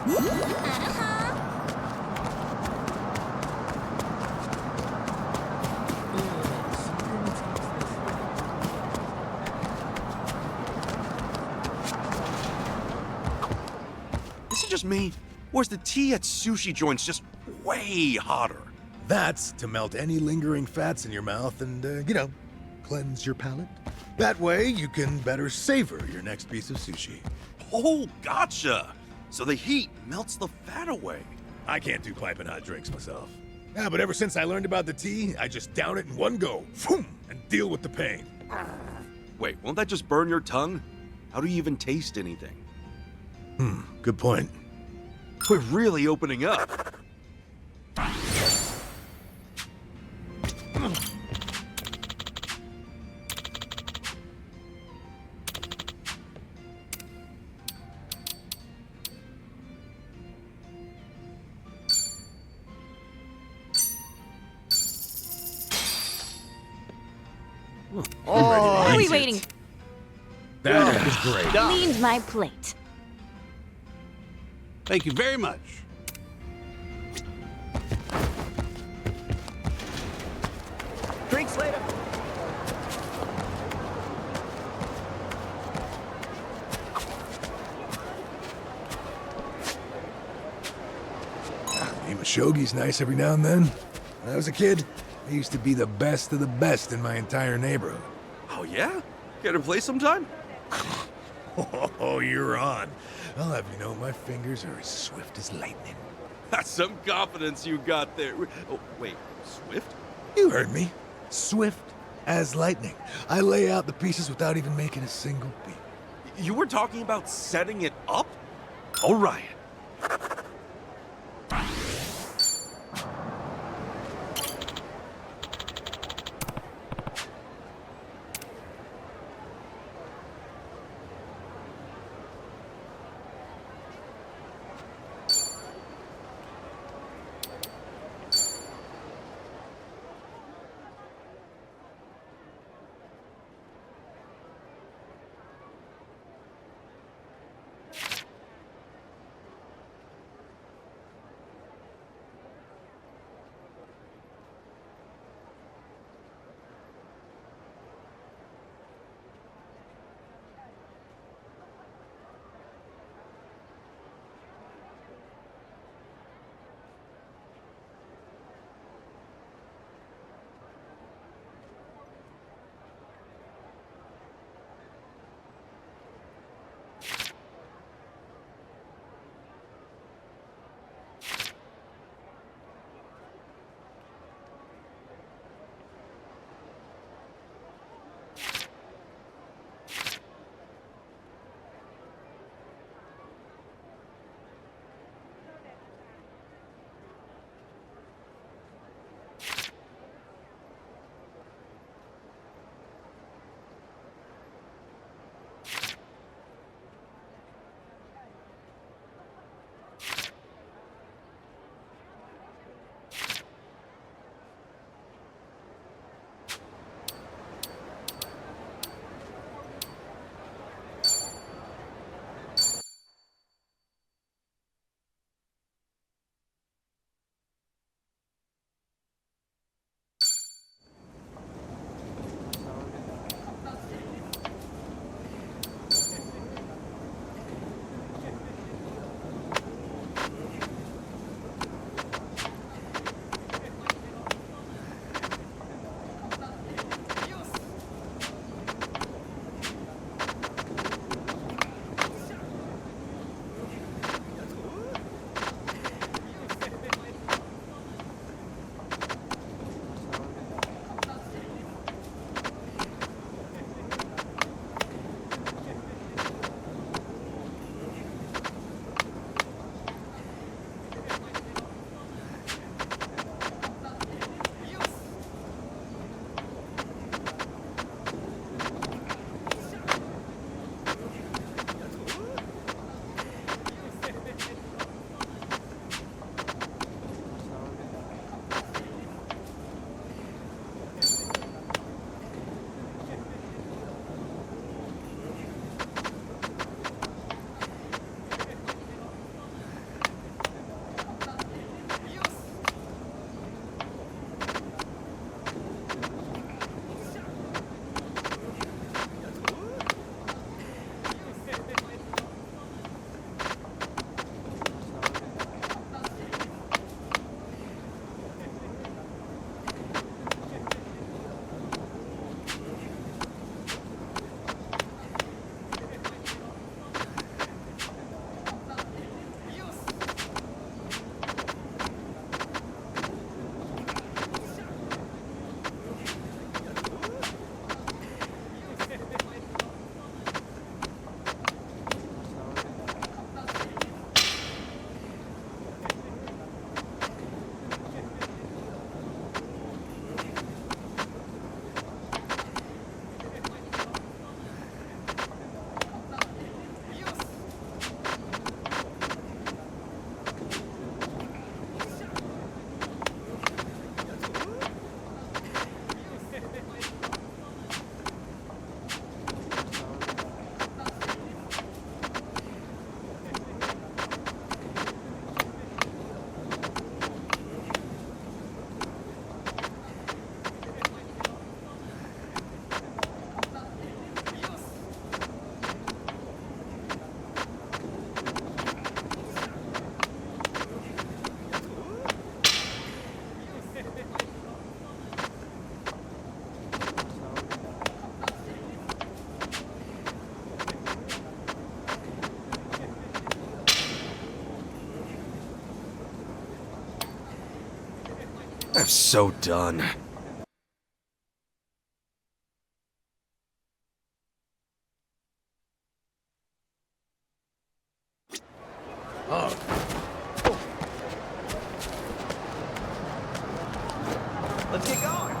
Is it just me? Or is the tea at sushi joints just way hotter? That's to melt any lingering fats in your mouth and, cleanse your palate. That way, you can better savor your next piece of sushi. Oh, gotcha! So the heat melts the fat away. I can't do piping hot drinks myself. Yeah, but ever since I learned about the tea, I just down it in one go, boom, and deal with the pain. Wait, won't that just burn your tongue? How do you even taste anything? Good point. We're really opening up. What are we waiting? That was great. Cleaned my plate. Thank you very much. Drinks later. Game of shogi's nice every now and then. When I was a kid, I used to be the best of the best in my entire neighborhood. Oh yeah? Care to play sometime? Oh, you're on. I'll have you know my fingers are as swift as lightning. That's some confidence you got there. Oh, wait, Swift? You heard me. Swift as lightning. I lay out the pieces without even making a single beat. You were talking about setting it up? All right. I'm so done. Let's get going.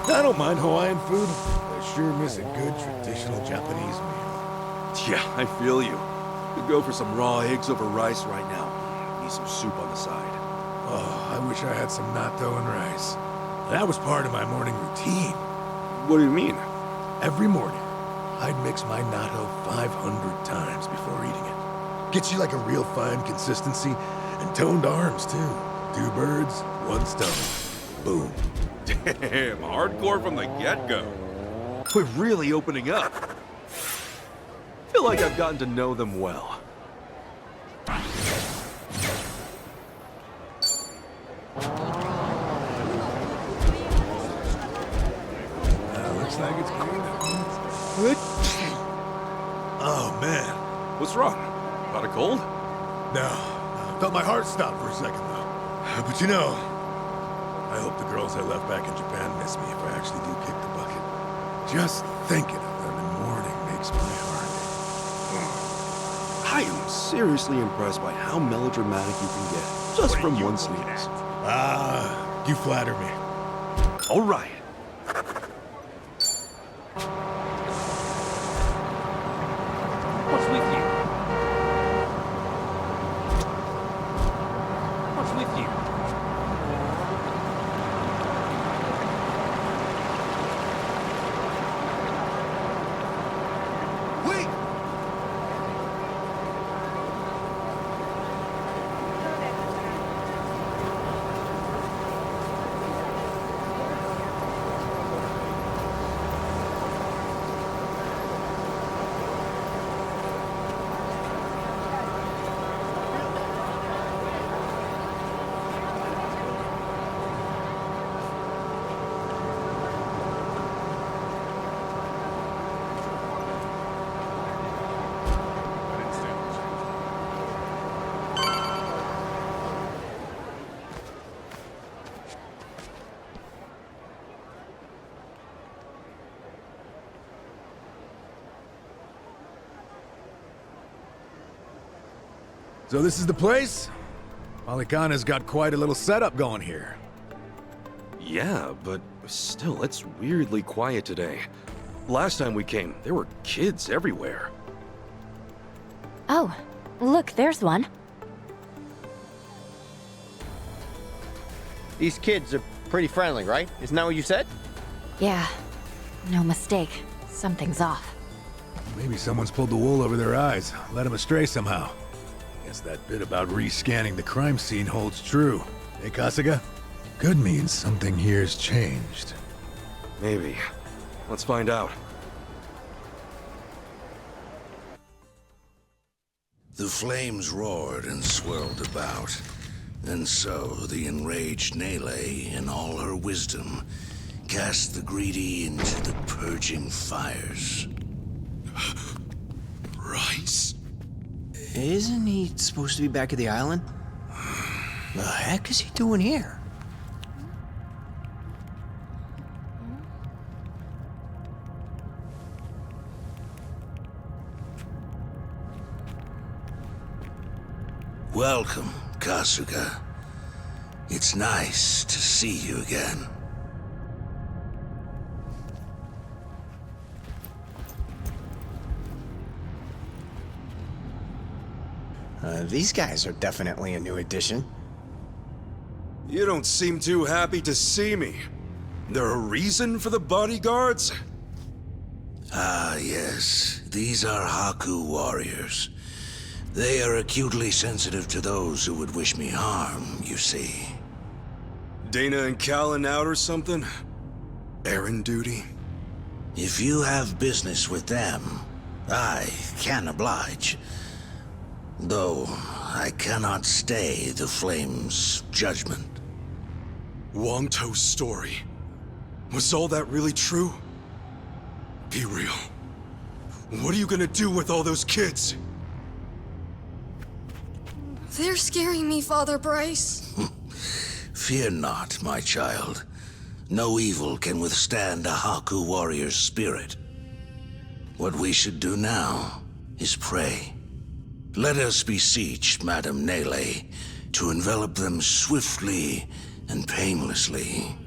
I don't mind Hawaiian food. I sure miss a good traditional Japanese meal. Yeah, I feel you. Could go for some raw eggs over rice right now. Need some soup on the side. Oh, I wish I had some natto and rice. That was part of my morning routine. What do you mean? Every morning, I'd mix my natto 500 times before eating it. Gets you like a real fine consistency and toned arms, too. 2 birds, 1 stone. Boom. Damn, hardcore from the get-go. We're really opening up. Feel like I've gotten to know them well. Looks like it's good. Oh, man. What's wrong? Got a cold? No. Felt my heart stop for a second, though. But you know, I hope the girls I left back in Japan miss me if I actually do kick the bucket. Just thinking of them in the morning makes my heart ache. I am seriously impressed by how melodramatic you can get, just from one sneeze. You flatter me. All right. What's with you? What's with you? Wait! So this is the place? Polycana's got quite a little setup going here. Yeah, but still, it's weirdly quiet today. Last time we came, there were kids everywhere. Oh, look, there's one. These kids are pretty friendly, right? Isn't that what you said? Yeah, no mistake. Something's off. Maybe someone's pulled the wool over their eyes, led them astray somehow. Guess that bit about re-scanning the crime scene holds true. Hey, Kasuga? Could mean something here's changed. Maybe. Let's find out. The flames roared and swirled about, and so the enraged Nele, in all her wisdom, cast the greedy into the purging fires. Rice? Isn't he supposed to be back at the island? The heck is he doing here? Welcome, Kasuga. It's nice to see you again. These guys are definitely a new addition. You don't seem too happy to see me. There a reason for the bodyguards? Ah, yes. These are Haku warriors. They are acutely sensitive to those who would wish me harm, you see. Dana and Callan out or something? Errand duty? If you have business with them, I can oblige. Though, I cannot stay the Flame's judgment. Wangto's story. Was all that really true? Be real. What are you gonna do with all those kids? They're scaring me, Father Bryce. Fear not, my child. No evil can withstand a Haku warrior's spirit. What we should do now is pray. Let us beseech Madame Nele to envelop them swiftly and painlessly.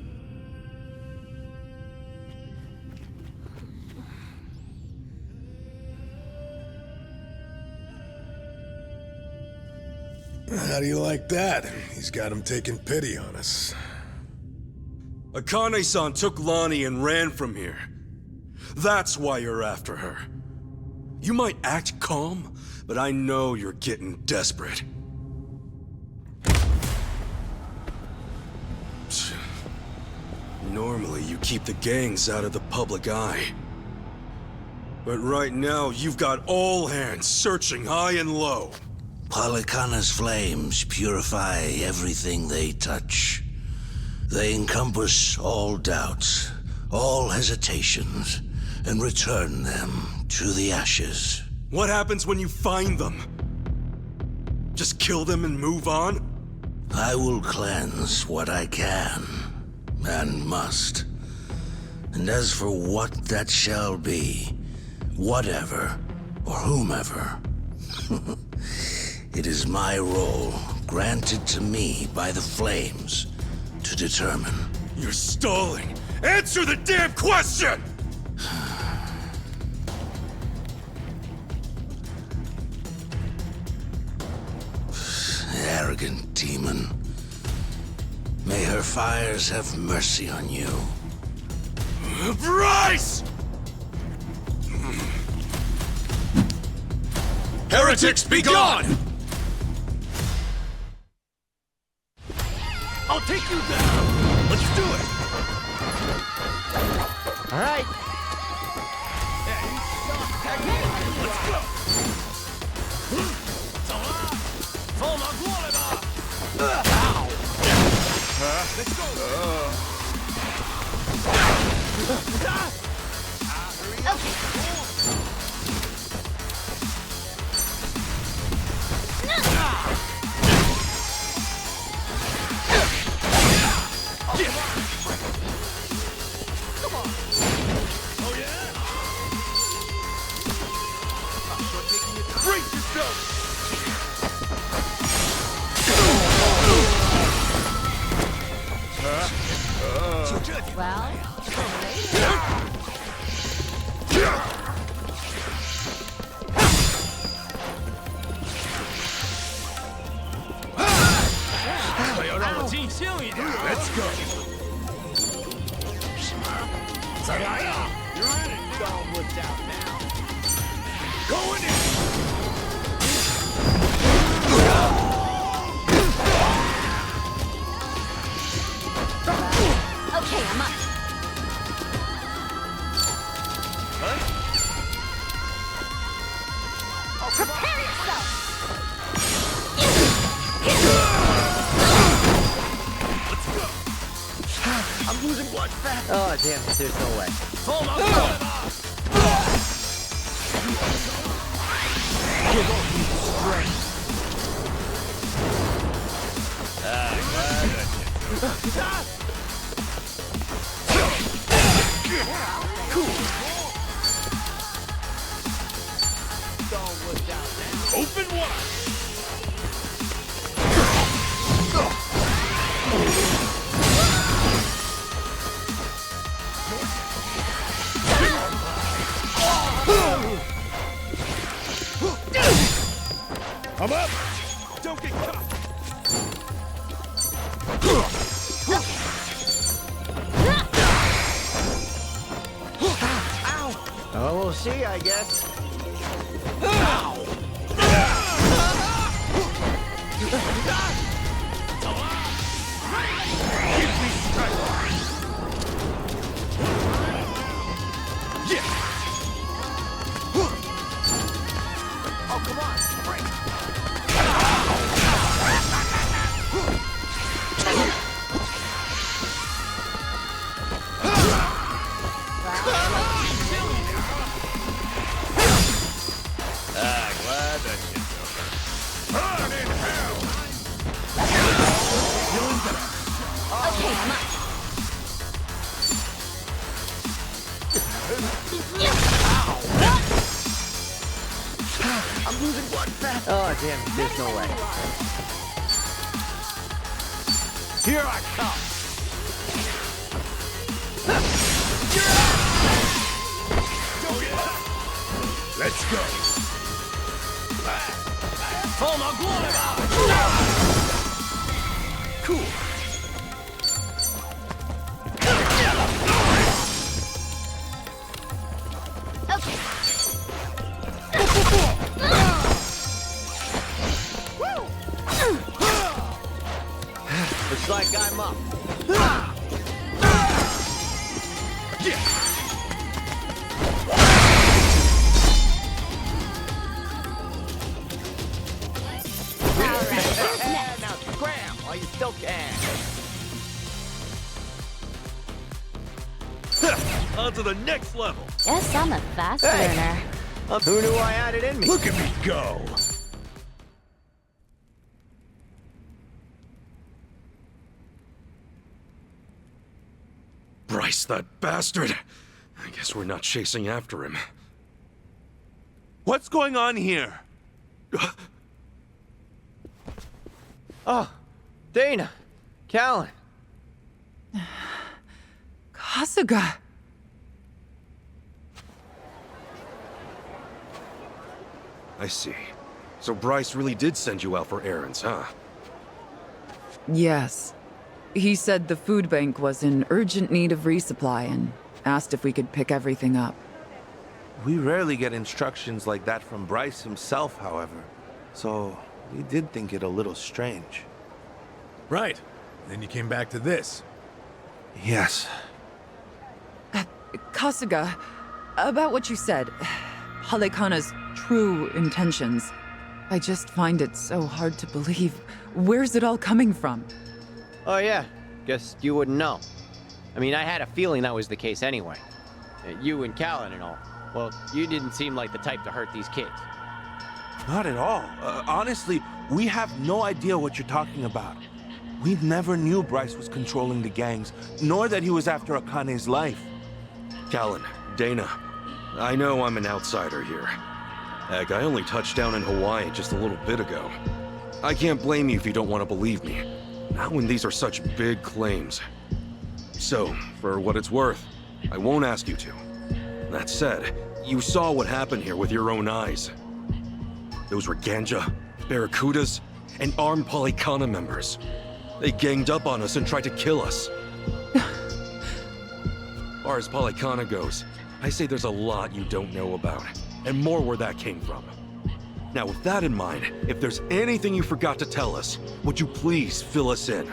How do you like that? He's got him taking pity on us. Akane-san took Lonnie and ran from here. That's why you're after her. You might act calm, but I know you're getting desperate. Normally, you keep the gangs out of the public eye. But right now, you've got all hands searching high and low. Palikana's flames purify everything they touch. They encompass all doubts, all hesitations, and return them to the ashes. What happens when you find them? Just kill them and move on? I will cleanse what I can, and must. And as for what that shall be, whatever, or whomever, it is my role, granted to me by the Flames, to determine. You're stalling! Answer the damn question! Arrogant demon. May her fires have mercy on you. Bryce! Heretics, be gone! I'll take you down! Let's do it! All right. Let's go! Ow! Let's go! Brace yourself! Well, Let's go. You're in it! Don't look down now! Going in. okay, I'm up. Prepare yourself! I'm losing blood fast! Oh, damn it, there's no way. Open wide! I'm up! Don't get caught! Oh, we'll see, I guess. Oh, come on! Break! Glad that shit's over. Run in hell! Okay, I'm up. I'm losing blood fast! Oh, damn it, there's no way. Here I come! Let's go! Toma głowa! Cool. Okay. Looks like I'm up. Now scram while you still can! On to the next level! Guess I'm a fast learner. Who knew I had it in me? Look at me go! Bryce, that bastard! I guess we're not chasing after him. What's going on here? Oh, Dana, Callan. Kasuga. I see. So Bryce really did send you out for errands, huh? Yes. He said the food bank was in urgent need of resupply and asked if we could pick everything up. We rarely get instructions like that from Bryce himself, however. So, we did think it a little strange. Right. Then you came back to this. Yes. Kasuga, about what you said, Halekana's true intentions. I just find it so hard to believe. Where's it all coming from? Oh, yeah. Guess you wouldn't know. I mean, I had a feeling that was the case anyway. You and Callan and all. Well, you didn't seem like the type to hurt these kids. Not at all. Honestly, we have no idea what you're talking about. We never knew Bryce was controlling the gangs, nor that he was after Akane's life. Callan, Dana, I know I'm an outsider here. Heck, I only touched down in Hawaii just a little bit ago. I can't blame you if you don't want to believe me. Not when these are such big claims. So, for what it's worth, I won't ask you to. That said, you saw what happened here with your own eyes. Those were Ganja, Barracudas, and armed Polycana members. They ganged up on us and tried to kill us. As far as Polycana goes, I say there's a lot you don't know about, and more where that came from. Now, with that in mind, if there's anything you forgot to tell us, would you please fill us in?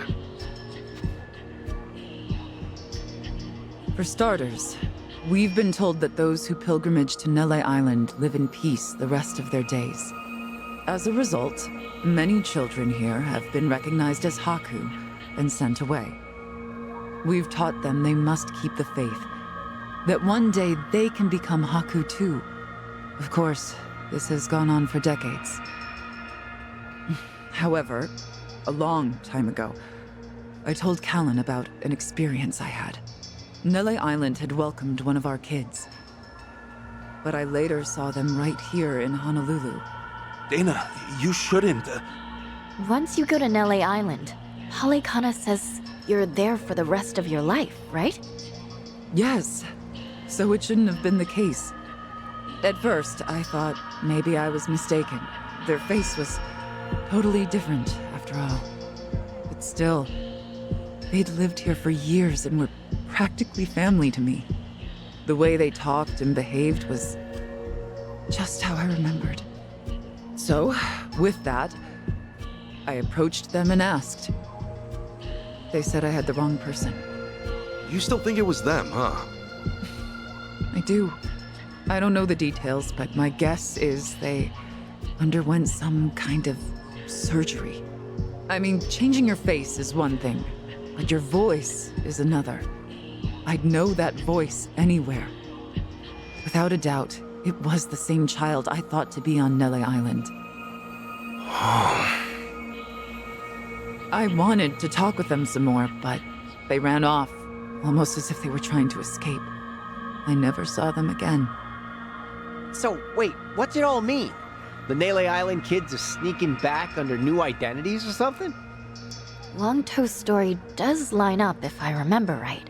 For starters, we've been told that those who pilgrimage to Nele Island live in peace the rest of their days. As a result, many children here have been recognized as Haku and sent away. We've taught them they must keep the faith, that one day they can become Haku too. Of course, this has gone on for decades. However, a long time ago, I told Callan about an experience I had. Nele Island had welcomed one of our kids, but I later saw them right here in Honolulu. Dana, you shouldn't. Once you go to Nele Island, Polycana says you're there for the rest of your life, right? Yes, so it shouldn't have been the case. At first, I thought maybe I was mistaken. Their face was Totally different, after all. But still, they'd lived here for years and were practically family to me. The way they talked and behaved was just how I remembered. So, with that, I approached them and asked. They said I had the wrong person. You still think it was them, huh? I do. I don't know the details, but my guess is they underwent some kind of surgery. I mean, changing your face is one thing, but your voice is another. I'd know that voice anywhere. Without a doubt, it was the same child I thought to be on Nele Island. I wanted to talk with them some more, but they ran off, almost as if they were trying to escape. I never saw them again. So, wait, what's it all mean? The Nele Island kids are sneaking back under new identities or something? Longtoe's story does line up if I remember right.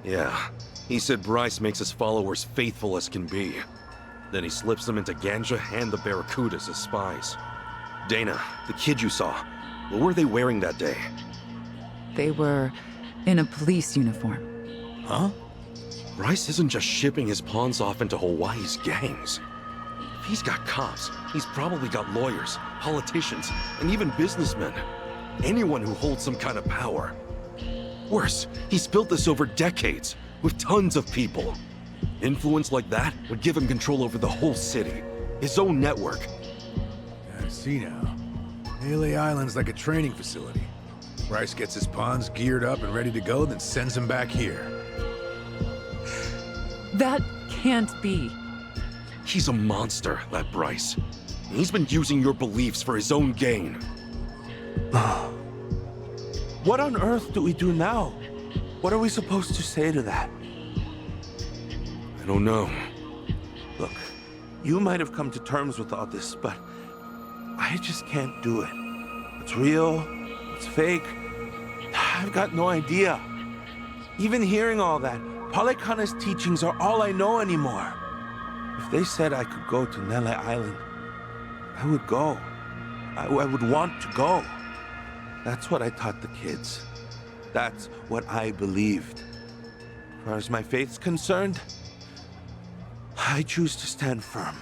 Yeah. He said Bryce makes his followers faithful as can be. Then he slips them into Ganja and the Barracudas as spies. Dana, the kid you saw, what were they wearing that day? They were in a police uniform. Huh? Bryce isn't just shipping his pawns off into Hawaii's gangs. If he's got cops, he's probably got lawyers, politicians, and even businessmen. Anyone who holds some kind of power. Worse, he's built this over decades, with tons of people. Influence like that would give him control over the whole city, his own network. I see now. Nele Island's like a training facility. Bryce gets his pawns geared up and ready to go, then sends them back here. That can't be. He's a monster, that Bryce. He's been using your beliefs for his own gain. What on earth do we do now? What are we supposed to say to that? I don't know. Look, you might have come to terms with all this, but I just can't do it. What's real? What's fake? I've got no idea. Even hearing all that, Palekana's teachings are all I know anymore. If they said I could go to Nele Island, I would go. I would want to go. That's what I taught the kids. That's what I believed. As far as my faith's concerned, I choose to stand firm.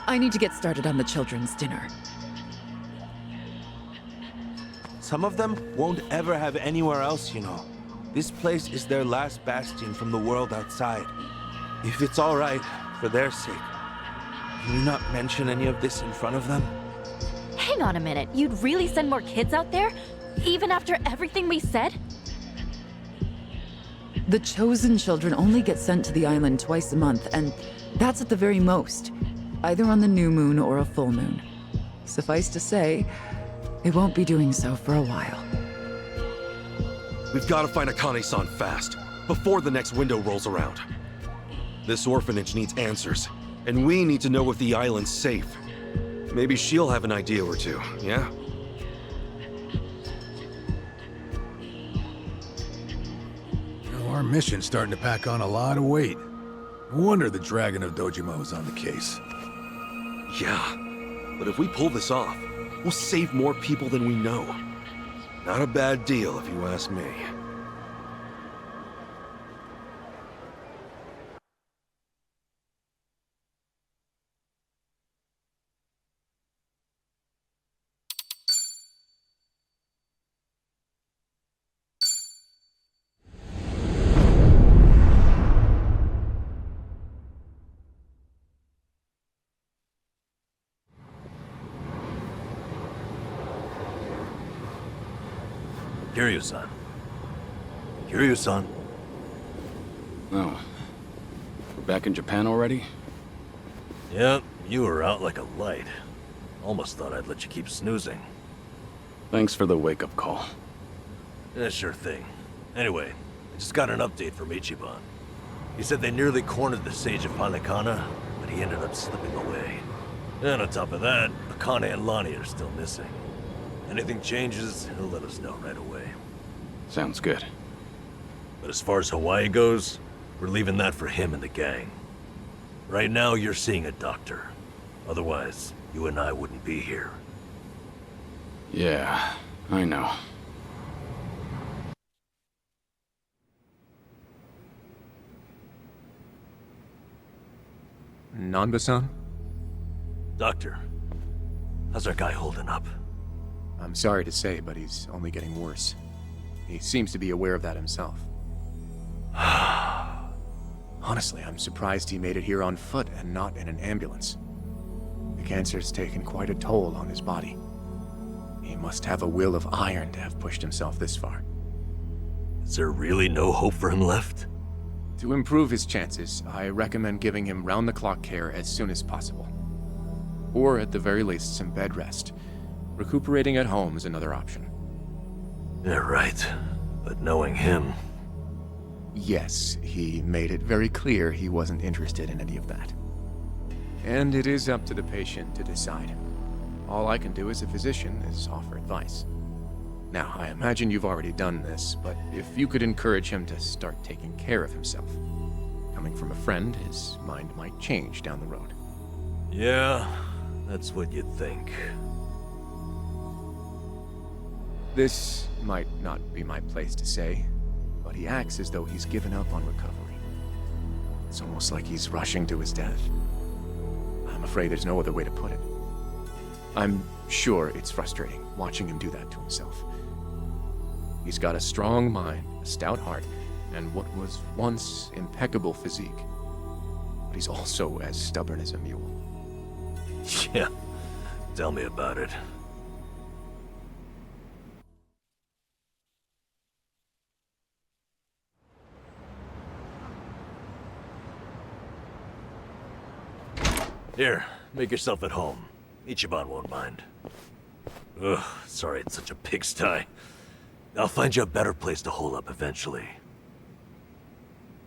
I need to get started on the children's dinner. Some of them won't ever have anywhere else, you know. This place is their last bastion from the world outside. If it's all right, for their sake, can you not mention any of this in front of them? Hang on a minute, you'd really send more kids out there? Even after everything we said? The chosen children only get sent to the island twice a month, and that's at the very most. Either on the new moon or a full moon. Suffice to say, they won't be doing so for a while. We've got to find Akane-san fast, before the next window rolls around. This orphanage needs answers, and we need to know if the island's safe. Maybe she'll have an idea or two, yeah? You know, our mission's starting to pack on a lot of weight. No wonder the Dragon of Dojima on the case. Yeah, but if we pull this off, we'll save more people than we know. Not a bad deal, if you ask me. Kiryu-san. Kiryu-san. Oh. We're back in Japan already? Yep, you were out like a light. Almost thought I'd let you keep snoozing. Thanks for the wake-up call. Yeah, sure thing. Anyway, I just got an update from Ichiban. He said they nearly cornered the Sage of Palekana, but he ended up slipping away. And on top of that, Akane and Lonnie are still missing. Anything changes, he'll let us know right away. Sounds good. But as far as Hawaii goes, we're leaving that for him and the gang. Right now, you're seeing a doctor. Otherwise, you and I wouldn't be here. Yeah, I know. Nanba-san? Doctor, how's our guy holding up? I'm sorry to say, but he's only getting worse. He seems to be aware of that himself. Honestly, I'm surprised he made it here on foot and not in an ambulance. The cancer's taken quite a toll on his body. He must have a will of iron to have pushed himself this far. Is there really no hope for him left? To improve his chances, I recommend giving him round-the-clock care as soon as possible. Or at the very least, some bed rest. Recuperating at home is another option. Yeah, right. But knowing him... Yes, he made it very clear he wasn't interested in any of that. And it is up to the patient to decide. All I can do as a physician is offer advice. Now, I imagine you've already done this, but if you could encourage him to start taking care of himself. Coming from a friend, his mind might change down the road. Yeah, that's what you'd think. This might not be my place to say, but he acts as though he's given up on recovery. It's almost like he's rushing to his death. I'm afraid there's no other way to put it. I'm sure it's frustrating watching him do that to himself. He's got a strong mind, a stout heart, and what was once impeccable physique. But he's also as stubborn as a mule. Yeah, tell me about it. Here, make yourself at home. Ichiban won't mind. Ugh, sorry it's such a pigsty. I'll find you a better place to hole up eventually.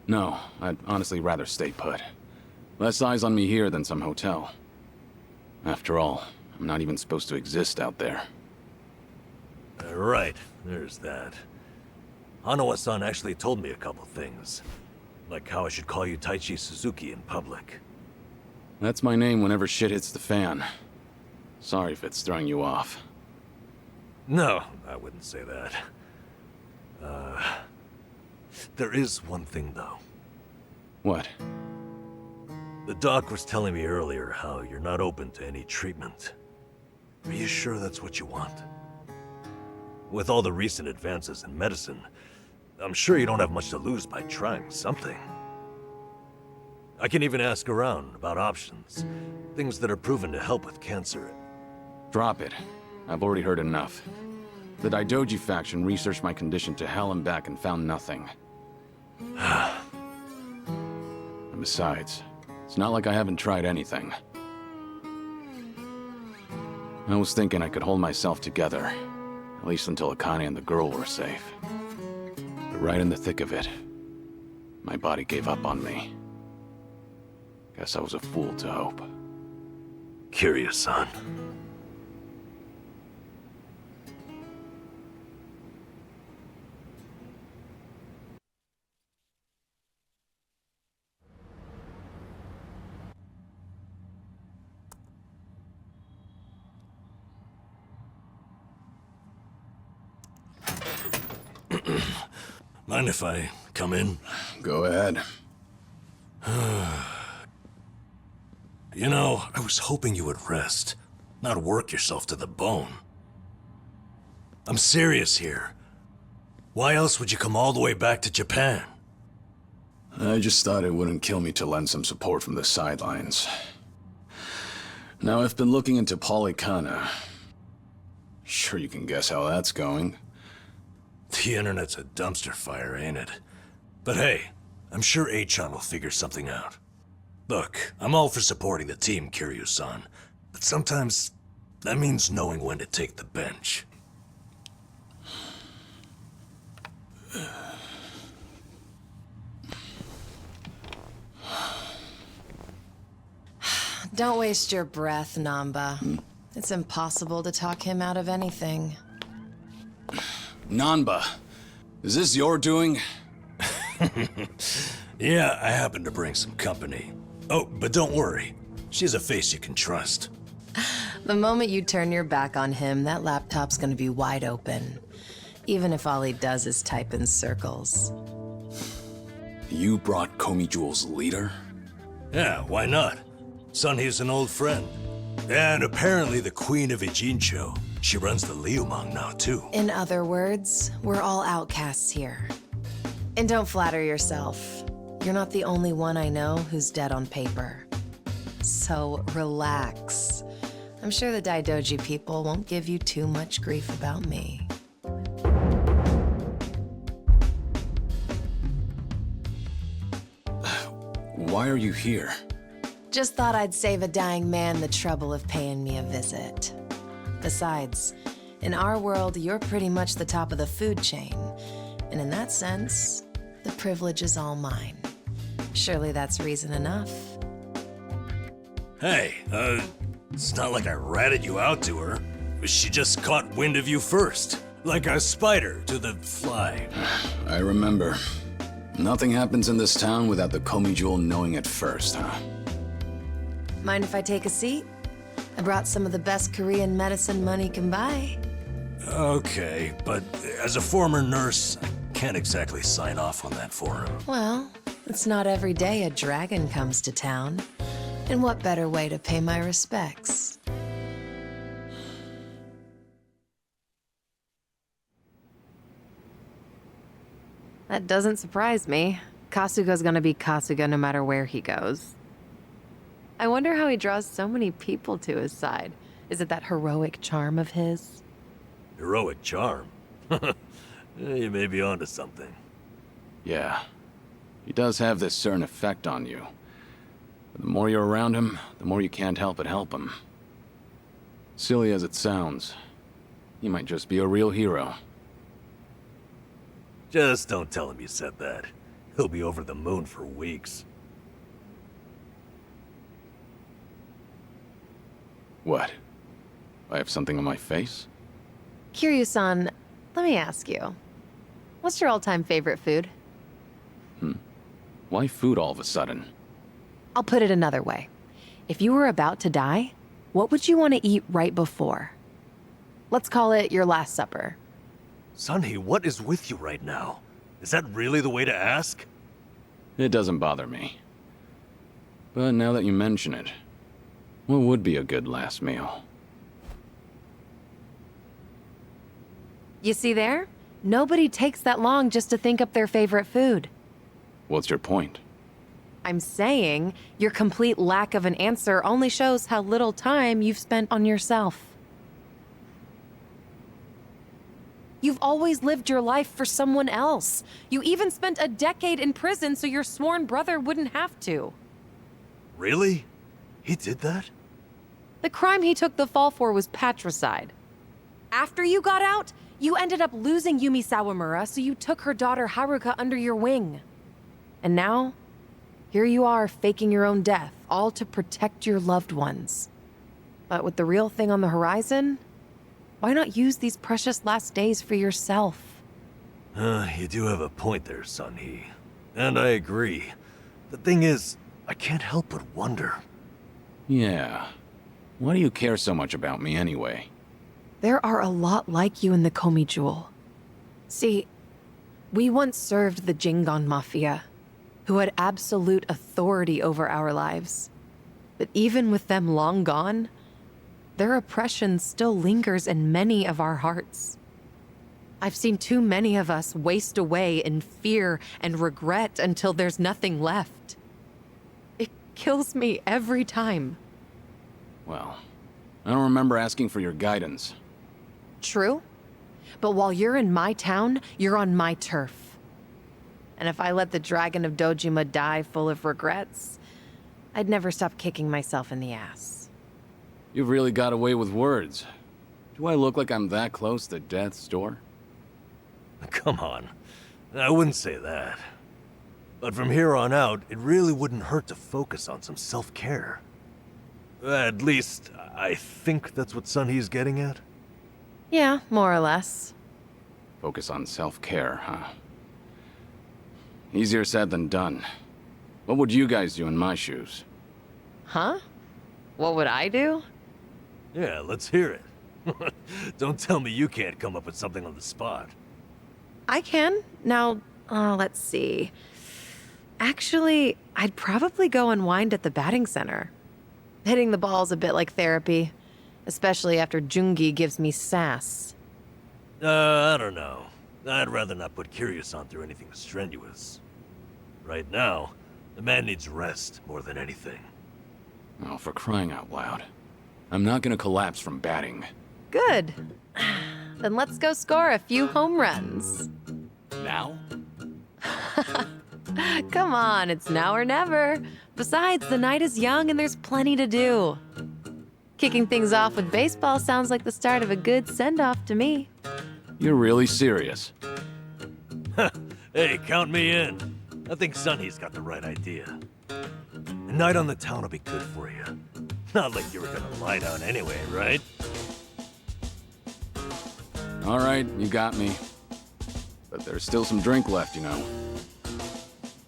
No, I'd honestly rather stay put. Less eyes on me here than some hotel. After all, I'm not even supposed to exist out there. Right, there's that. Hanawa-san actually told me a couple things. Like how I should call you Taichi Suzuki in public. That's my name whenever shit hits the fan. Sorry if it's throwing you off. No, I wouldn't say that. There is one thing, though. What? The doc was telling me earlier how you're not open to any treatment. Are you sure that's what you want? With all the recent advances in medicine, I'm sure you don't have much to lose by trying something. I can even ask around about options. Things that are proven to help with cancer. Drop it. I've already heard enough. The Daidoji faction researched my condition to hell and back and found nothing. And besides, it's not like I haven't tried anything. I was thinking I could hold myself together, at least until Akane and the girl were safe. But right in the thick of it, my body gave up on me. Guess I was a fool to hope. Curious, son. Mind if I come in? Go ahead. You know, I was hoping you would rest, not work yourself to the bone. I'm serious here. Why else would you come all the way back to Japan? I just thought it wouldn't kill me to lend some support from the sidelines. Now, I've been looking into Polycana. Sure you can guess how that's going. The internet's a dumpster fire, ain't it? But hey, I'm sure Achan will figure something out. Look, I'm all for supporting the team, Kiryu-san, but sometimes that means knowing when to take the bench. Don't waste your breath, Namba. It's impossible to talk him out of anything. Nanba, is this your doing? Yeah, I happen to bring some company. Oh, but don't worry. She's a face you can trust. The moment you turn your back on him, that laptop's gonna be wide open. Even if all he does is type in circles. You brought Komi Jewel's leader? Yeah, why not? Sunhee's an old friend. And apparently the Queen of Ijincho. She runs the Liumang now, too. In other words, we're all outcasts here. And don't flatter yourself. You're not the only one I know who's dead on paper. So relax. I'm sure the Daidoji people won't give you too much grief about me. Why are you here? Just thought I'd save a dying man the trouble of paying me a visit. Besides, in our world, you're pretty much the top of the food chain. And in that sense, the privilege is all mine. Surely that's reason enough. Hey, it's not like I ratted you out to her. She just caught wind of you first. Like a spider to the fly. I remember. Nothing happens in this town without the Komi Jewel knowing it first, huh? Mind if I take a seat? I brought some of the best Korean medicine money can buy. Okay, but as a former nurse, I can't exactly sign off on that for him. Well, it's not every day a dragon comes to town. And what better way to pay my respects? That doesn't surprise me. Kasuga's gonna be Kasuga no matter where he goes. I wonder how he draws so many people to his side. Is it that heroic charm of his? Heroic charm? You may be onto something. Yeah. He does have this certain effect on you. But the more you're around him, the more you can't help but help him. Silly as it sounds, he might just be a real hero. Just don't tell him you said that. He'll be over the moon for weeks. What? I have something on my face? Kiryu-san, let me ask you. What's your all-time favorite food? Why food all of a sudden? I'll put it another way. If you were about to die, what would you want to eat right before? Let's call it your last supper. Sunhee, what is with you right now? Is that really the way to ask? It doesn't bother me. But now that you mention it, what would be a good last meal? You see there? Nobody takes that long just to think up their favorite food. What's your point? I'm saying your complete lack of an answer only shows how little time you've spent on yourself. You've always lived your life for someone else. You even spent a decade in prison so your sworn brother wouldn't have to. Really? He did that? The crime he took the fall for was patricide. After you got out, you ended up losing Yumi Sawamura, so you took her daughter Haruka under your wing. And now, here you are faking your own death, all to protect your loved ones. But with the real thing on the horizon, why not use these precious last days for yourself? You do have a point there, Sunhee. And I agree. The thing is, I can't help but wonder. Yeah. Why do you care so much about me anyway? There are a lot like you in the Komi Jewel. See, we once served the Jingon Mafia, who had absolute authority over our lives. But even with them long gone, their oppression still lingers in many of our hearts. I've seen too many of us waste away in fear and regret until there's nothing left. It kills me every time. Well, I don't remember asking for your guidance. True, but while you're in my town, you're on my turf. And if I let the Dragon of Dojima die full of regrets, I'd never stop kicking myself in the ass. You've really got away with words. Do I look like I'm that close to death's door? Come on. I wouldn't say that. But from here on out, it really wouldn't hurt to focus on some self-care. At least, I think that's what Sunhee's getting at. Yeah, more or less. Focus on self-care, huh? Easier said than done. What would you guys do in my shoes? Huh? What would I do? Yeah, let's hear it. Don't tell me you can't come up with something on the spot. I can. Now, let's see. Actually, I'd probably go unwind at the batting center. Hitting the ball's a bit like therapy, especially after Jungi gives me sass. I don't know. I'd rather not put Kiryu-san through anything strenuous. Right now, the man needs rest more than anything. Oh, for crying out loud. I'm not gonna collapse from batting. Good. Then let's go score a few home runs. Now? Come on, it's now or never. Besides, the night is young and there's plenty to do. Kicking things off with baseball sounds like the start of a good send-off to me. You're really serious? Hey, count me in. I think Sunny's got the right idea. A night on the town will be good for you. Not like you were gonna lie down anyway, right? All right, you got me. But there's still some drink left, you know.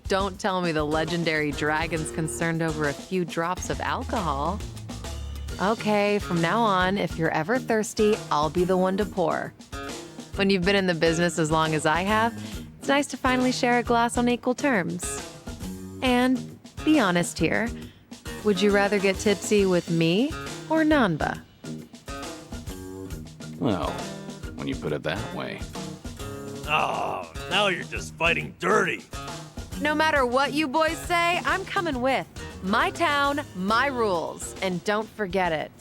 Don't tell me the legendary dragon's concerned over a few drops of alcohol. Okay, from now on, if you're ever thirsty, I'll be the one to pour. When you've been in the business as long as I have, it's nice to finally share a glass on equal terms. And be honest here, would you rather get tipsy with me or Nanba? Well, when you put it that way. Oh, now you're just fighting dirty. No matter what you boys say, I'm coming with. My town, my rules, and don't forget it.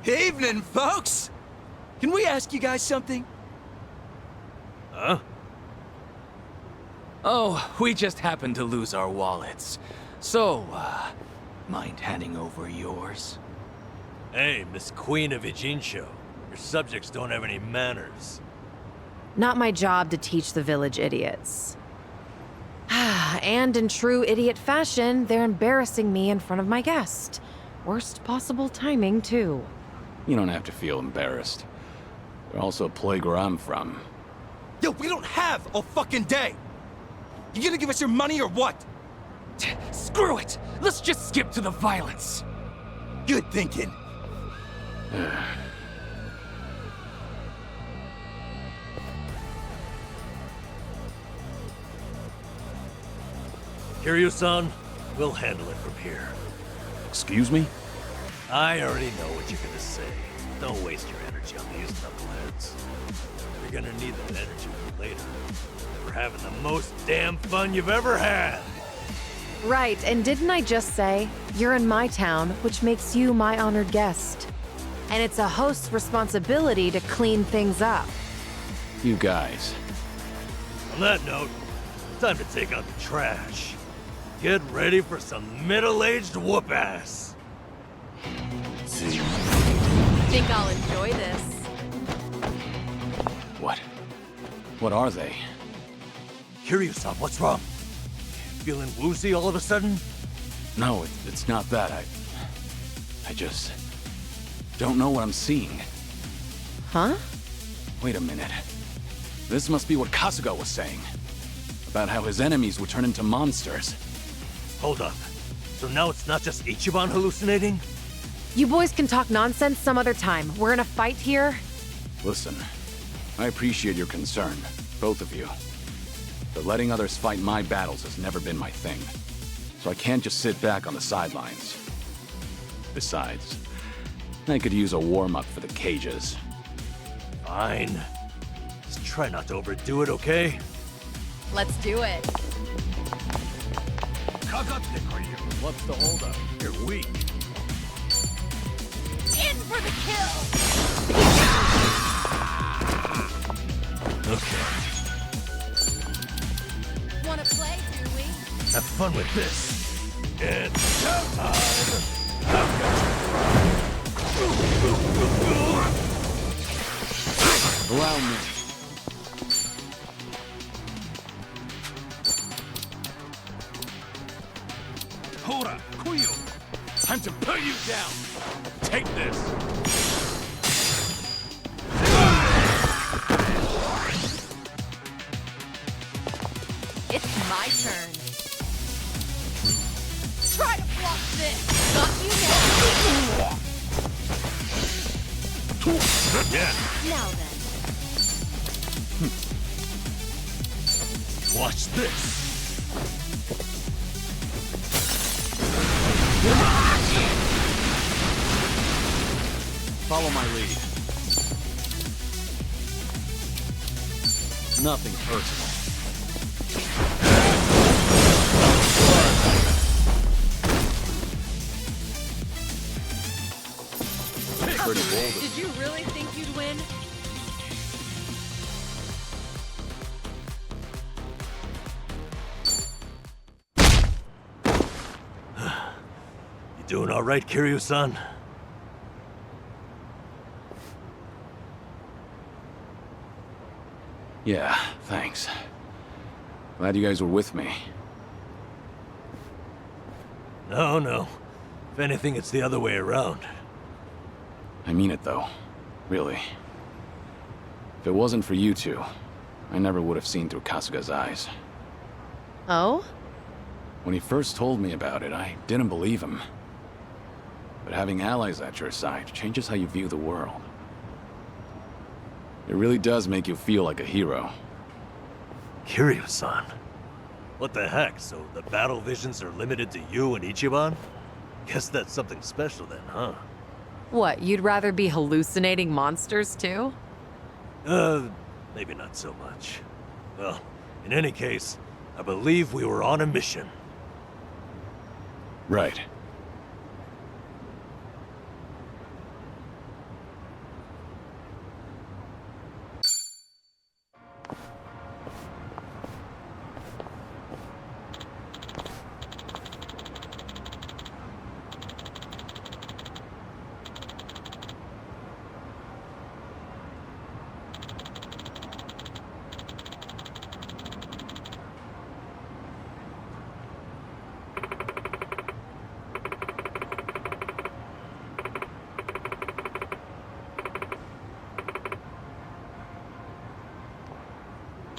Evening, folks! Can we ask you guys something? Huh? Oh, we just happened to lose our wallets. So, mind handing over yours? Hey, Miss Queen of Ijincho. Your subjects don't have any manners. Not my job to teach the village idiots. And in true idiot fashion, they're embarrassing me in front of my guest. Worst possible timing, too. You don't have to feel embarrassed. They're also a plague where I'm from. Yo, we don't have a fucking day! You gonna give us your money or what? Screw it! Let's just skip to the violence. Good thinking. Kiryu-san, we'll handle it from here. Excuse me? I already know what you're gonna say. Don't waste your energy on these knuckleheads. You're gonna need that energy for later. For having the most damn fun you've ever had. Right, and didn't I just say, you're in my town, which makes you my honored guest. And it's a host's responsibility to clean things up. You guys. On that note, time to take out the trash. Get ready for some middle-aged whoop-ass. Think I'll enjoy this. What? What are they? Kiryu-san, what's wrong? Feeling woozy all of a sudden? No, it's not that. I just don't know what I'm seeing. Huh? Wait a minute. This must be what Kasuga was saying. About how his enemies would turn into monsters. Hold up. So now it's not just Ichiban hallucinating? You boys can talk nonsense some other time. We're in a fight here. Listen, I appreciate your concern, both of you. But letting others fight my battles has never been my thing. So I can't just sit back on the sidelines. Besides, I could use a warm-up for the cages. Fine. Just try not to overdo it, okay? Let's do it. What's the holdup? You're weak. In for the kill! Okay. Wanna play, do we? Have fun with this. It's showtime! I've got you. Allow me. Hora, Kuyo! Time to put you down! Take this! It's my turn. Try to block this! Got you now! Yeah. Now then. Watch this. Follow my lead. Nothing personal. Pretty bold. Did you really think you'd win? You doing all right, Kiryu-san? Yeah, thanks. Glad you guys were with me. No, no. If anything, it's the other way around. I mean it, though. Really. If it wasn't for you two, I never would have seen through Kasuga's eyes. Oh? When he first told me about it, I didn't believe him. But having allies at your side changes how you view the world. It really does make you feel like a hero. Kiryu-san? What the heck? So the battle visions are limited to you and Ichiban? Guess that's something special then, huh? What, you'd rather be hallucinating monsters too? Maybe not so much. Well, in any case, I believe we were on a mission. Right.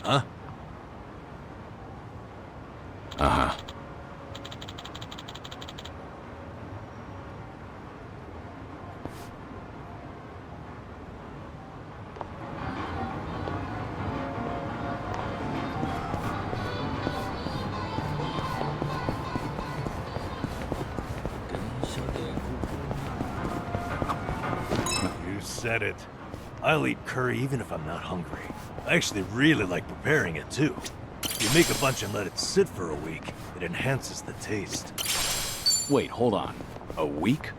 Huh? Uh-huh. You said it. I'll eat curry even if I'm not hungry. I actually really like preparing it too. If you make a bunch and let it sit for a week, it enhances the taste. Wait, hold on. A week?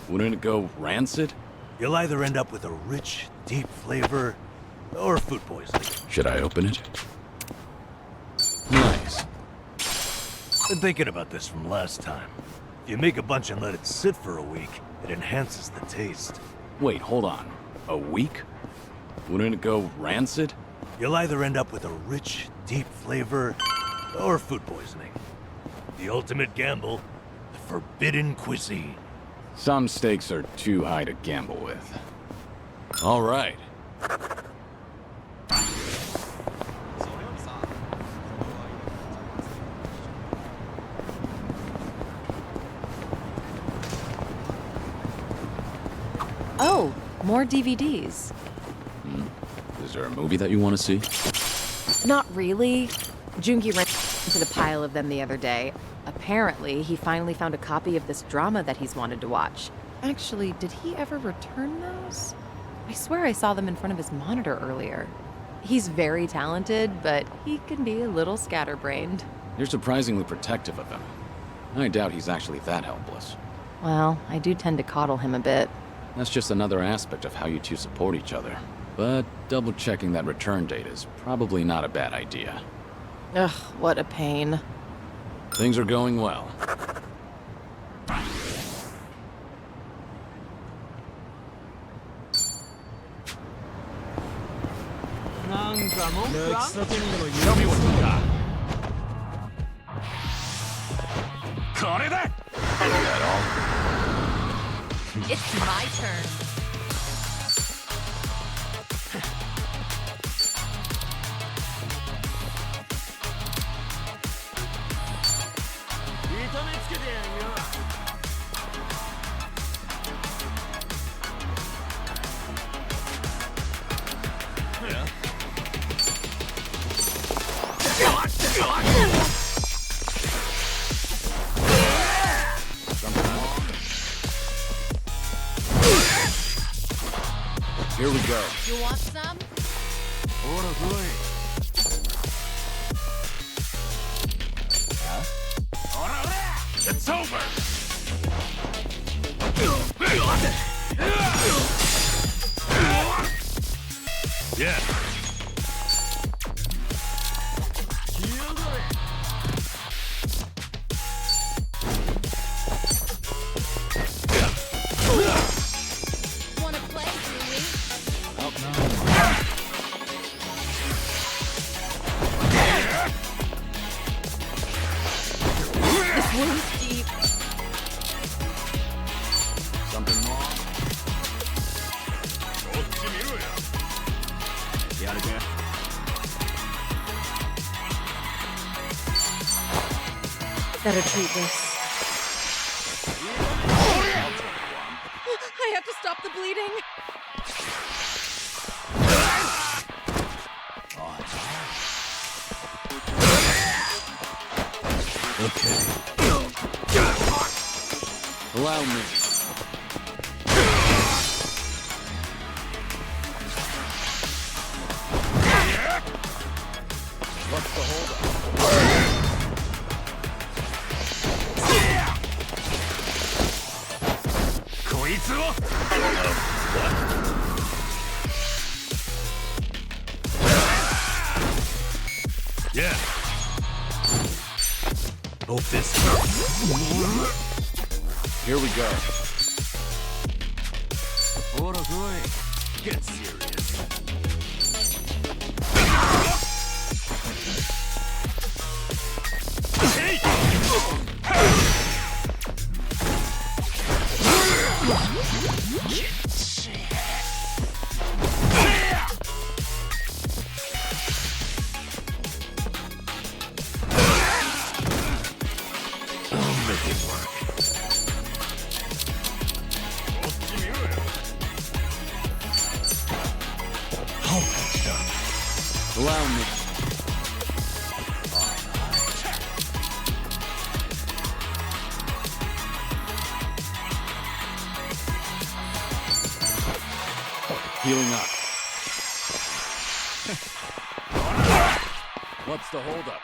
Wouldn't it go rancid? You'll either end up with a rich, deep flavor, or food poisoning. Should I open it? Nice. Been thinking about this from last time. If you make a bunch and let it sit for a week, it enhances the taste. Wait, hold on. A week? Wouldn't it go rancid? You'll either end up with a rich, deep flavor, or food poisoning. The ultimate gamble, the forbidden cuisine. Some stakes are too high to gamble with. All right. Oh, more DVDs. Is there a movie that you want to see? Not really. Jungi ran into the pile of them the other day. Apparently, he finally found a copy of this drama that he's wanted to watch. Actually, did he ever return those? I swear I saw them in front of his monitor earlier. He's very talented, but he can be a little scatterbrained. You're surprisingly protective of him. I doubt he's actually that helpless. Well, I do tend to coddle him a bit. That's just another aspect of how you two support each other. But double-checking that return date is probably not a bad idea. Ugh, what a pain. Things are going well. Tell me what you got. これだ! It's my turn. Here we go. You want some? It's over! Yeah. Wanna play, Julie? This wound's deep. Something wrong? Better treat this. I have to stop the bleeding. Allow me. What's the holdup? Yeah. Hope this. Here we go. Get serious. I'll make it work. All patched up. Allow me. Healing up. What's the holdup?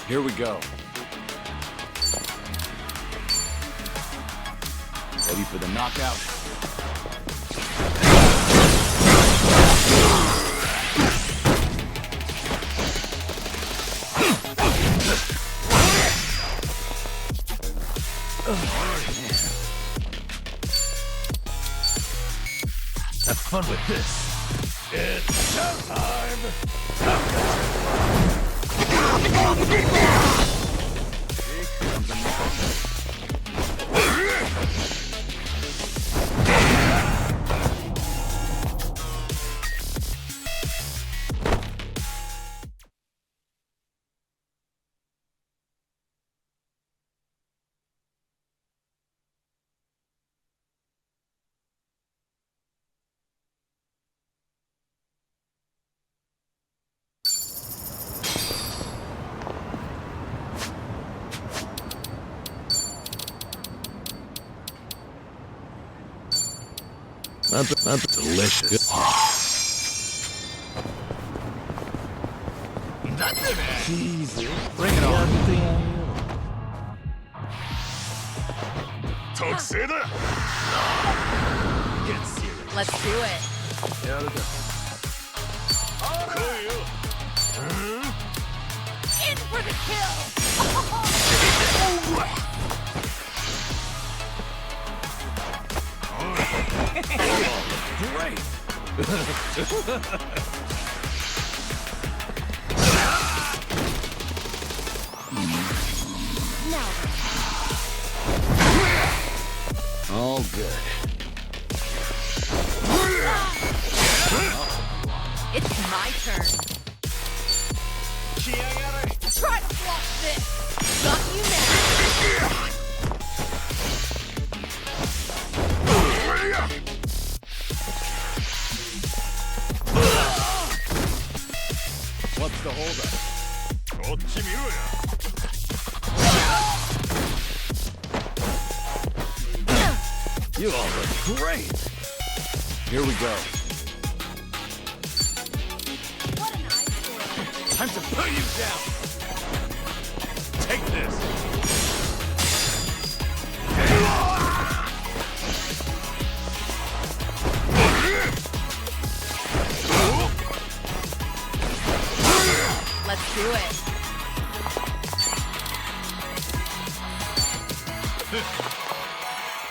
Here we go. Ready for the knockout? Have fun with this. It's showtime! Not delicious. Easy. Bring it on. Tuxedo? Get serious. Let's do it. In for the kill! Great! Now All good. it's my turn. Try to block this! Got you now! What's the holdup? You all look great! Here we go. Time to put you down! Take this! Let's do it.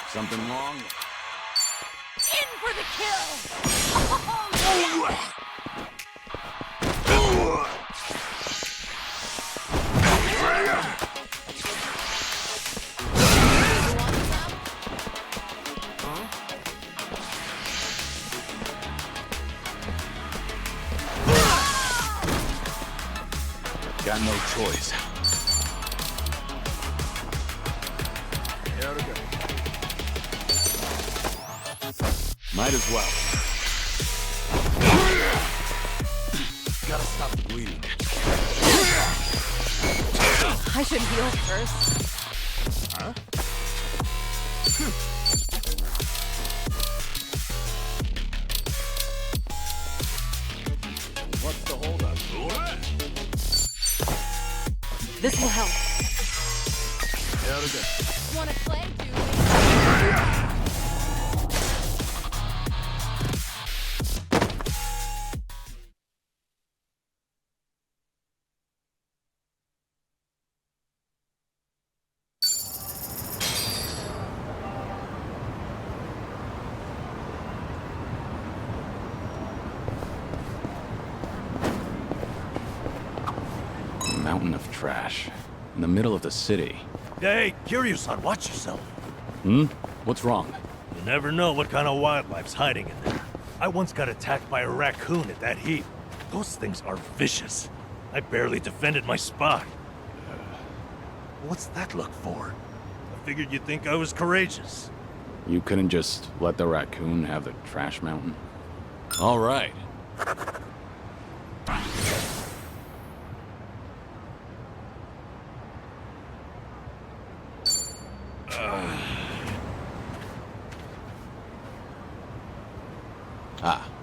Something wrong? In for the kill! Got no choice. Might as well. Gotta stop the bleeding. I should heal first. Huh? What's the holdup? This will help. Yeah, Wanna play, dude? Mountain of trash. In the middle of the city. Hey, Kiryu-san, watch yourself. Hmm? What's wrong? You never know what kind of wildlife's hiding in there. I once got attacked by a raccoon at that heat. Those things are vicious. I barely defended my spot. What's that look for? I figured you'd think I was courageous. You couldn't just let the raccoon have the trash mountain? All right. Ah.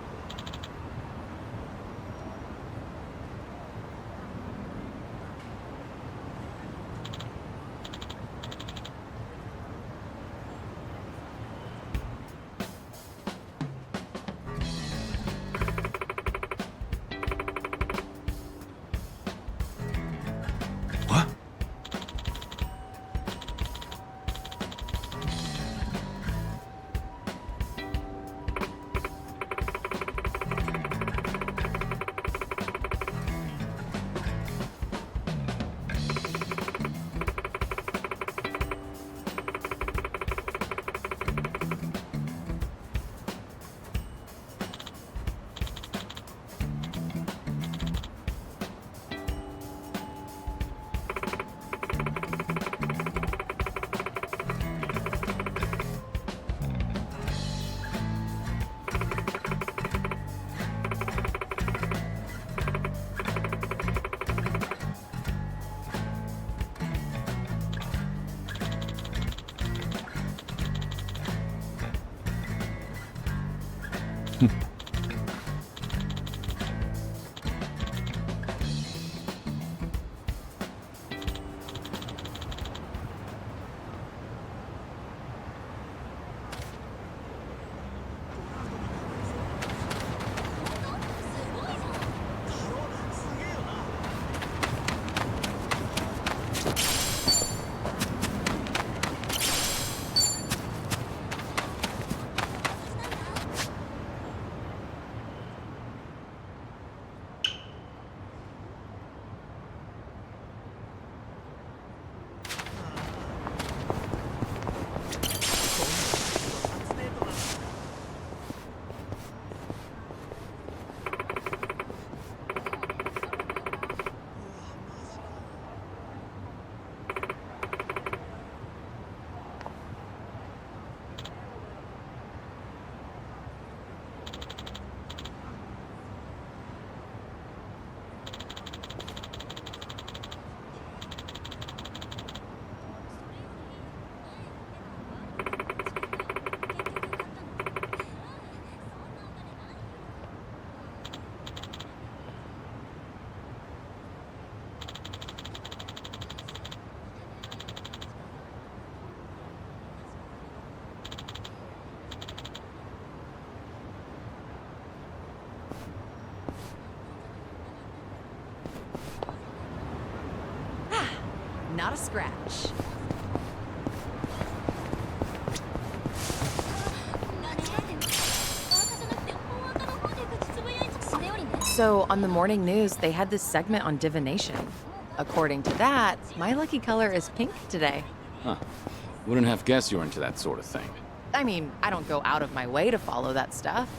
not a scratch. So, on the morning news, they had this segment on divination. According to that, my lucky color is pink today. Huh. Wouldn't have guessed you were into that sort of thing. I mean, I don't go out of my way to follow that stuff.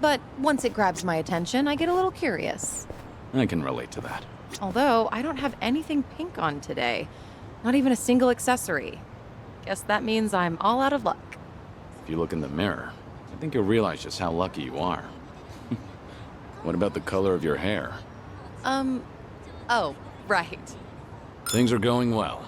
But once it grabs my attention, I get a little curious. I can relate to that. Although, I don't have anything pink on today. Not even a single accessory. Guess that means I'm all out of luck. If you look in the mirror, I think you'll realize just how lucky you are. What about the color of your hair? Oh, right. Things are going well.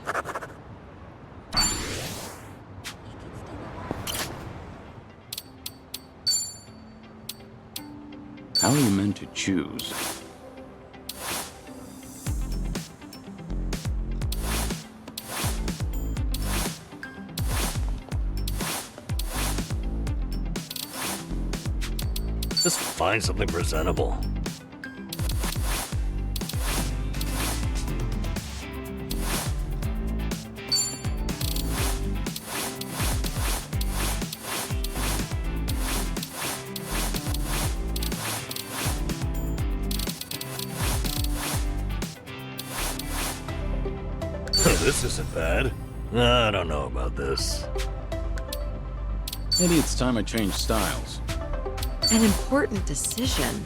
How are you meant to choose? Just find something presentable. This isn't bad. I don't know about this. Maybe it's time I change styles. An important decision.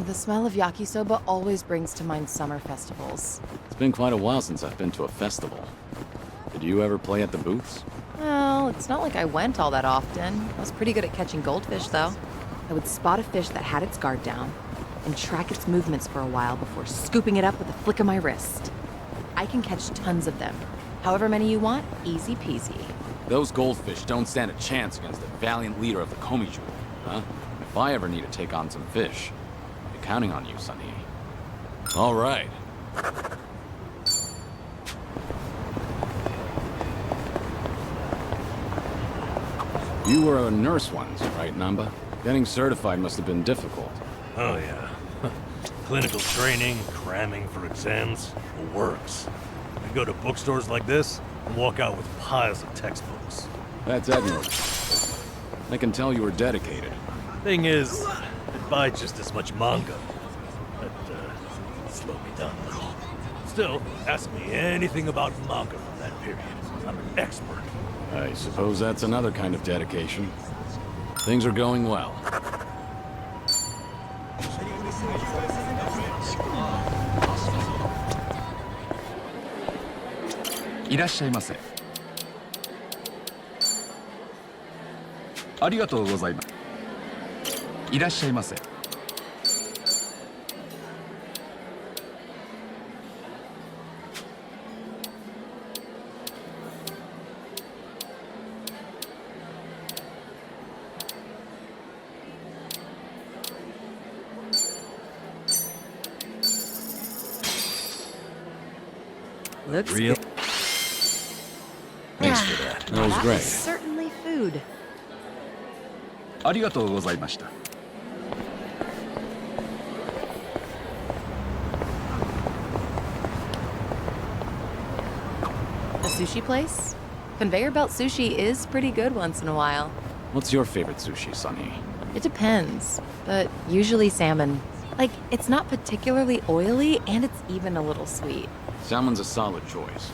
The smell of yakisoba always brings to mind summer festivals. It's been quite a while since I've been to a festival. Did you ever play at the booths? Well, it's not like I went all that often. I was pretty good at catching goldfish, though. I would spot a fish that had its guard down and track its movements for a while before scooping it up with a flick of my wrist. I can catch tons of them. However many you want, easy peasy. Those goldfish don't stand a chance against the valiant leader of the Komiju, huh? If I ever need to take on some fish, I'll be counting on you, Sunny. All right. You were a nurse once, right, Namba? Getting certified must have been difficult. Oh yeah. Clinical training, cramming for exams, it works. I go to bookstores like this and walk out with piles of textbooks. That's admirable. I can tell you were dedicated. Thing is, I'd buy just as much manga. That slowed me down a little. Still, ask me anything about manga from that period. I'm an expert. I suppose that's another kind of dedication. Things are going well. Irashaimase. ありがとうございます。いらっしゃいませ。Looks Real. good. Thanks for that. That was That great. was certainly food. ありがとうございました。A sushi place? Conveyor belt sushi is pretty good once in a while. What's your favorite sushi, Sunny? It depends, but usually salmon. Like, it's not particularly oily, and it's even a little sweet. Salmon's a solid choice.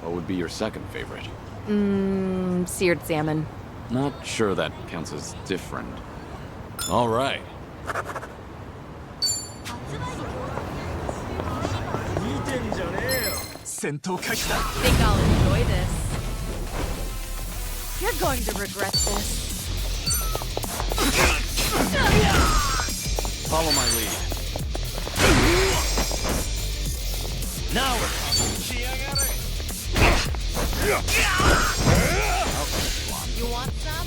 What would be your second favorite? Seared salmon. Not sure that counts as different. All right. Think I'll enjoy this. You're going to regret this. Follow my lead. Now we're You want some?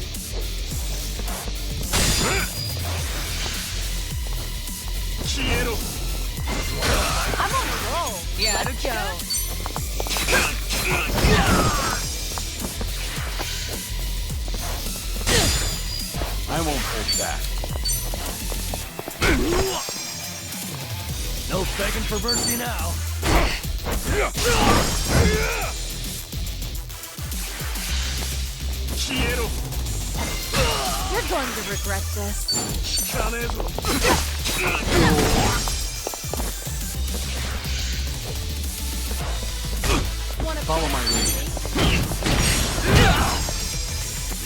I'm on a roll. Yeah, don't you? I won't hold back. no begging for mercy now. You're going to regret this. Follow my lead.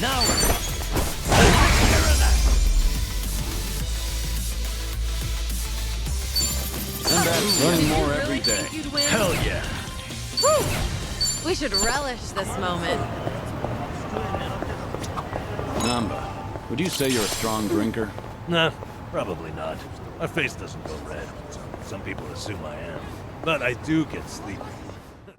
Now And that's learning more every day. hell yeah. Woo! We should relish this moment. Namba, would you say you're a strong drinker? Nah, probably not. My face doesn't go red. Some people assume I am. But I do get sleepy.